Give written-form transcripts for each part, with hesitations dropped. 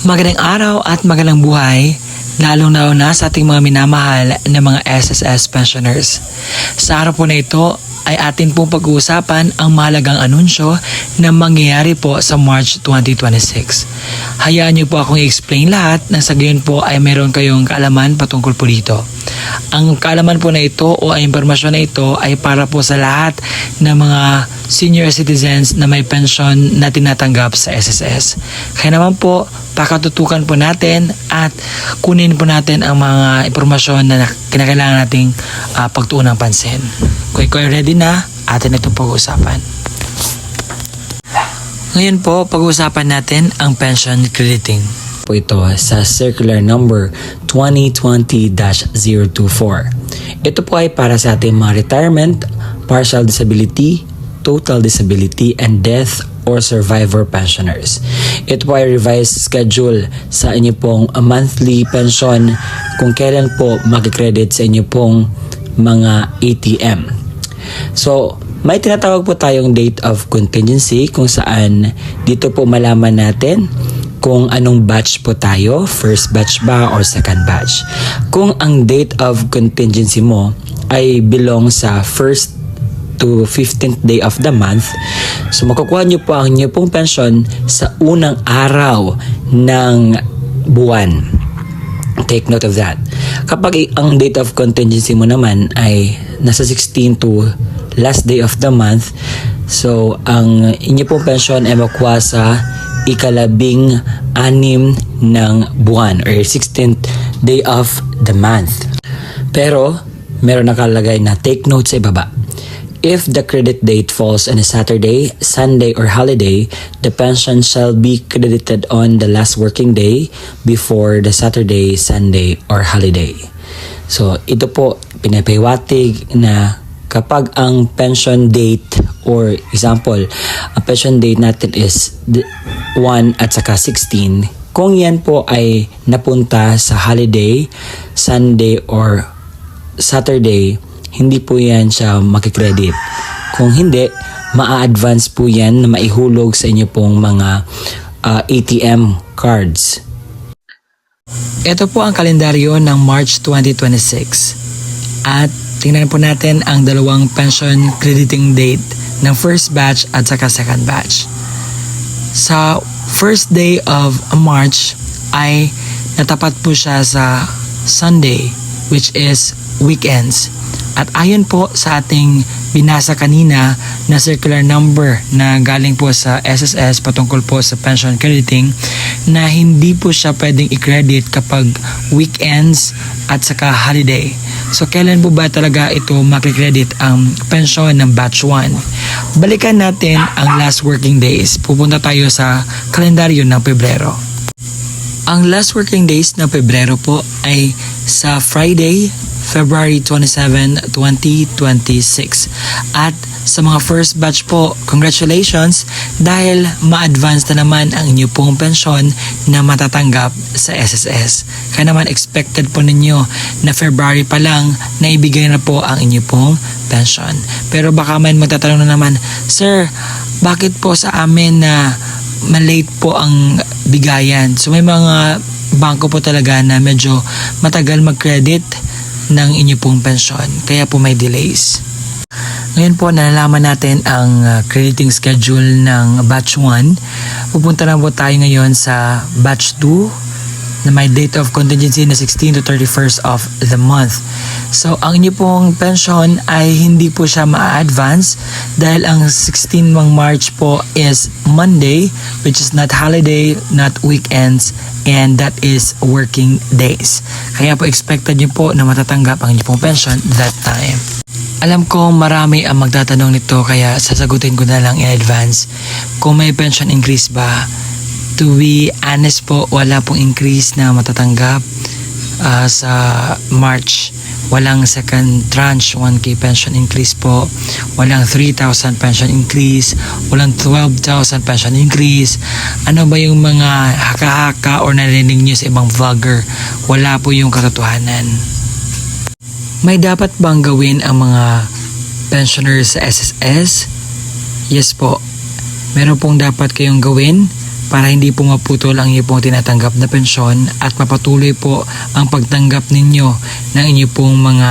Magandang araw at magandang buhay, lalong na sa ating mga minamahal na mga SSS pensioners. Sa araw po na ito ay atin pong pag-uusapan ang mahalagang anunsyo na mangyayari po sa March 2026. Hayaan niyo po akong i-explain lahat na sa gayon po ay meron kayong kaalaman patungkol po dito. Ang kaalaman po na ito o ang impormasyon na ito ay para po sa lahat ng mga senior citizens na may pensyon na tinatanggap sa SSS. Kaya naman po, pakatutukan po natin at kunin po natin ang mga impormasyon na kinakailangan nating pagtuunang pansin. Kung ready na, atin itong pag-uusapan. Ngayon po, pag-uusapan natin ang pension crediting. Po ito sa Circular Number 2020-024. Ito po ay para sa ating mga retirement, partial disability, total disability, and death or survivor pensioners. Ito po ay revised schedule sa inyo pong monthly pension kung kailan po makikredit sa inyo pong mga ATM. So, may tinatawag po tayong date of contingency kung saan dito po malaman natin kung anong batch po tayo, first batch ba or second batch. Kung ang date of contingency mo ay belong sa first to 15th day of the month, so makukuha nyo po ang inyo pong pensyon sa unang araw ng buwan. Take note of that. Kapag ang date of contingency mo naman ay nasa 16 to last day of the month, so ang inyo pong pensyon ay makuha sa ikalabing-anim ng buwan or 16th day of the month. Pero meron nakalagay na take note sa ibaba. If the credit date falls on a Saturday, Sunday, or holiday, the pension shall be credited on the last working day before the Saturday, Sunday, or holiday. So, ito po, pinapahiwatig na kapag ang pension date or example, ang pension date natin is 1 at saka 16, kung yan po ay napunta sa holiday, Sunday, or Saturday, hindi po yan siya makikredit. Kung hindi, maa-advance po yan na maihulog sa inyo pong mga ATM cards. Ito po ang kalendaryo ng March 2026. At tingnan po natin ang dalawang pension crediting date ng first batch at saka second batch. Sa first day of March ay natapat po siya sa Sunday, which is weekends. At ayon po sa ating binasa kanina na circular number na galing po sa SSS patungkol po sa pension crediting, na hindi po siya pwedeng i-credit kapag weekends at saka holiday. So kailan po ba talaga ito makikredit ang pension ng batch 1? Balikan natin ang last working days. Pupunta tayo sa kalendaryo ng Pebrero. Ang last working days ng Pebrero po ay sa Friday, February 27, 2026. At sa mga first batch po, congratulations dahil ma-advance na naman ang inyo pong pensyon na matatanggap sa SSS. Kaya naman expected po ninyo na February pa lang na ibigay na po ang inyo pong pensyon. Pero baka may magtatanong na naman, Sir, bakit po sa amin na malate po ang bigayan? So may mga bangko po talaga na medyo matagal mag-credit ng inyo pong pensyon, kaya po may delays. Ngayon po nalalaman natin ang crediting schedule ng batch 1. Pupunta na po tayo ngayon sa batch 2 na may date of contingency na 16 to 31st of the month. So ang inyo pong pension ay hindi po siya ma-advance dahil ang 16 ng March po is Monday, which is not holiday, not weekends, and that is working days. Kaya po expected nyo po na matatanggap ang inyo pong pension that time. Alam ko marami ang magtatanong nito kaya sasagutin ko na lang in advance. Kung may pension increase ba? To be honest po, wala pong increase na matatanggap sa March. Walang second tranche 1K pension increase po. Walang 3,000 pension increase. Walang 12,000 pension increase. Ano ba yung mga haka-haka or narinig nyo sa ibang vlogger? Wala po yung katotohanan. May dapat bang gawin ang mga pensioners sa SSS? Yes po. Meron pong dapat kayong gawin para hindi po maputol ang inyo pong tinatanggap na pensyon at mapatuloy po ang pagtanggap ninyo ng inyo pong mga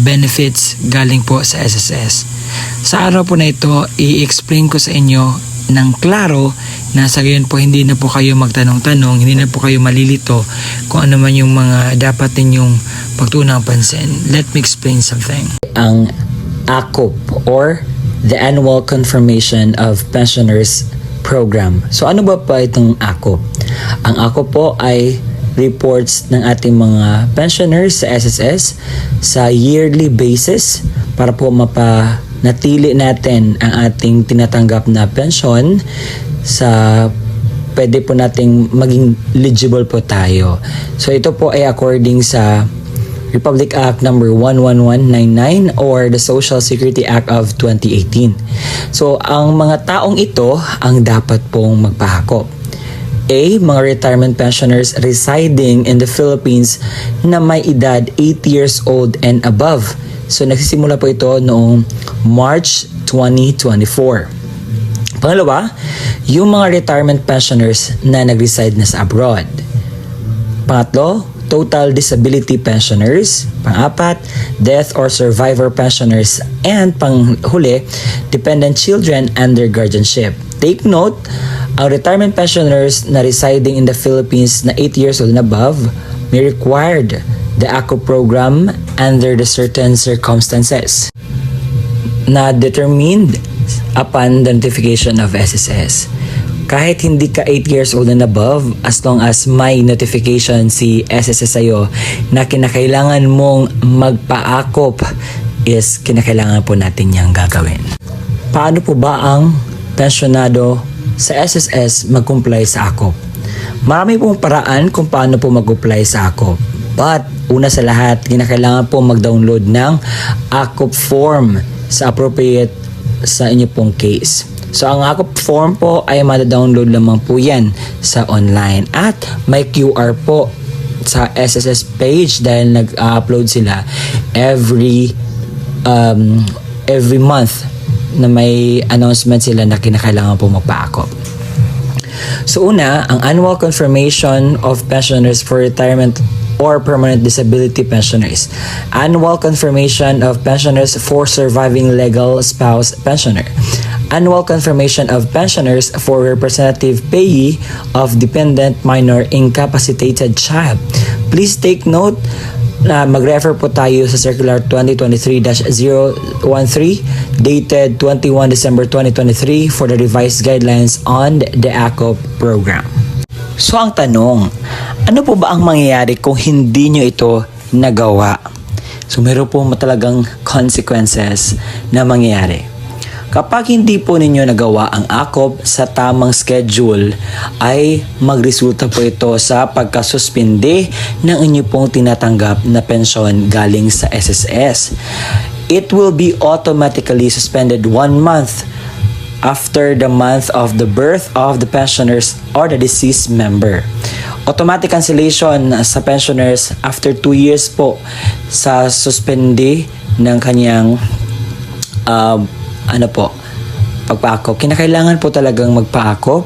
benefits galing po sa SSS. Sa araw po na ito, i-explain ko sa inyo ng klaro na sa gayon po hindi na po kayo magtanong-tanong, hindi na po kayo malilito kung ano man yung mga dapat ninyong pagtunang pansin. Let me explain something. Ang ACOP or the Annual Confirmation of Pensioners Program. So ano ba itong ACOP? Ang ACOP po ay reports ng ating mga pensioners sa SSS sa yearly basis para po mapanatili natin ang ating tinatanggap na pensyon sa pwede po nating maging eligible po tayo. So ito po ay according sa Republic Act number 11199 or the Social Security Act of 2018. So ang mga taong ito ang dapat pong magpahakop. A. Mga retirement pensioners residing in the Philippines na may edad 8 years old and above. So nagsisimula po ito noong March 2024. Pangalawa, yung mga retirement pensioners na nag-reside na sa abroad. Pangatlo, total disability pensioners. Pang-apat, death or survivor pensioners. And panghuli, dependent children under guardianship. Take note, ang retirement pensioners na residing in the Philippines na 8 years old and above may required the ACO program under the certain circumstances na determined upon the notification of SSS. Kahit hindi ka 8 years old and above, as long as may notification si SSS sa'yo na kinakailangan mong magpa-ACOP, is kinakailangan po natin niyang gagawin. Paano po ba ang pensyonado sa SSS mag-comply sa ACOP? Marami pong paraan kung paano po mag-apply sa ACOP. But, una sa lahat, kinakailangan po mag-download ng ACOP form sa appropriate sa inyo pong case. So, ang ACOP form po ay ma-download lamang po yan sa online. At may QR po sa SSS page dahil nag-upload sila every month na may announcement sila na kinakailangan po magpa-ACOP. So una, ang Annual Confirmation of Pensioners for Retirement or Permanent Disability Pensioners. Annual Confirmation of Pensioners for Surviving Legal Spouse Pensioner. Annual Confirmation of Pensioners for Representative Payee of Dependent Minor Incapacitated Child. Please take note na mag-refer po tayo sa Circular 2023-013 dated 21 December 2023 for the revised guidelines on the ACOP program. So ang tanong, ano po ba ang mangyayari kung hindi nyo ito nagawa? So meron po talagang consequences na mangyayari. Kapag hindi po ninyo nagawa ang ACOP sa tamang schedule, ay magresulta po ito sa pagkasuspinde ng inyo pong tinatanggap na pensyon galing sa SSS. It will be automatically suspended 1 month after the month of the birth of the pensioners or the deceased member. Automatic cancellation sa pensioners after 2 years po sa suspende ng kanyang pagpa-ACOP. Kinakailangan po talagang magpa-ACOP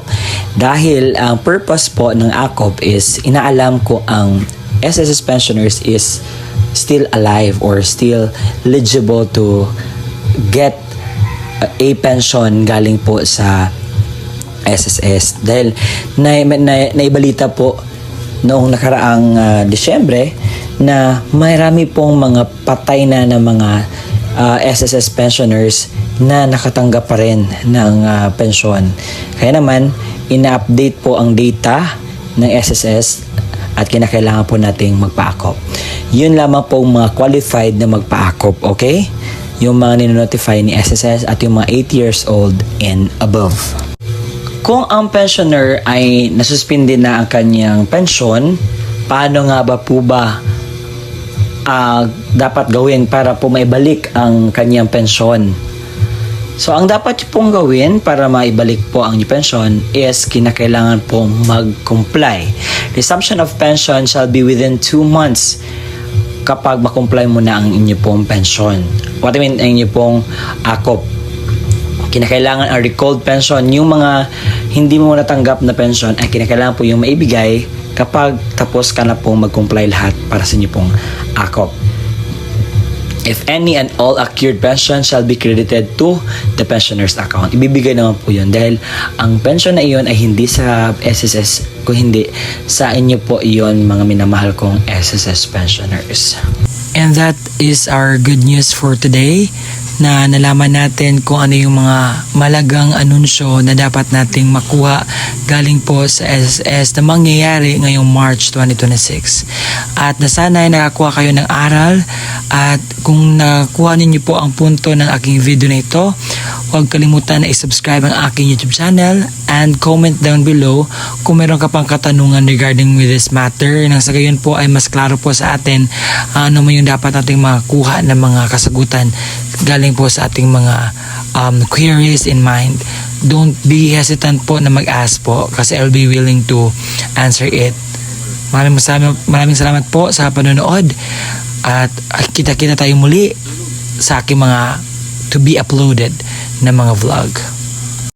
dahil ang purpose po ng ACOP is inaalam ko ang SSS pensioners is still alive or still eligible to get a pension galing po sa SSS. Dahil naibalita po noong nakaraang Disyembre na mayroon pong mga patay na mga SSS pensioners na nakatanggap pa rin ng pensyon. Kaya naman, ina-update po ang data ng SSS at kinakailangan po nating magpa-ACOP. Yun lamang po mga qualified na magpa-ACOP, okay? Yung mga ninonotify ni SSS at yung mga 8 years old and above. Kung ang pensioner ay nasuspindi na ang kanyang pensyon, paano nga ba po dapat gawin para po maibalik ang kanyang pensyon? So, ang dapat pong gawin para maibalik po ang pensyon is kinakailangan pong mag-comply. Resumption of pension shall be within 2 months kapag makomply mo na ang inyo pong pensyon. What I mean, ang inyo pong ACOP. Kinakailangan ang recalled pension, yung mga hindi mo natanggap na pension ay kinakailangan po yung maibigay kapag tapos ka na pong mag-comply lahat para sa inyo pong akop. If any and all accrued pension shall be credited to the pensioner's account. Ibibigay naman po yun dahil ang pension na iyon ay hindi sa SSS, kung hindi sa inyo po iyon, mga minamahal kong SSS pensioners. And that is our good news for today, na nalaman natin kung ano yung mga malagang anunsyo na dapat nating makuha galing po sa SSS na mangyayari ngayong March 2026. At na sana ay nakakuha kayo ng aral, at kung nakuha ninyo po ang punto ng aking video na ito, huwag kalimutan na i-subscribe ang aking YouTube channel and comment down below kung meron ka pang katanungan regarding with this matter, nang sa gayon po ay mas klaro po sa atin ano mo yung dapat nating makuha ng mga kasagutan galing po sa ating mga queries in mind. Don't be hesitant po na mag-ask po, kasi I'll be willing to answer it. Maraming salamat po sa panonood, at kita-kita tayo muli sa aking mga to be uploaded na mga vlog.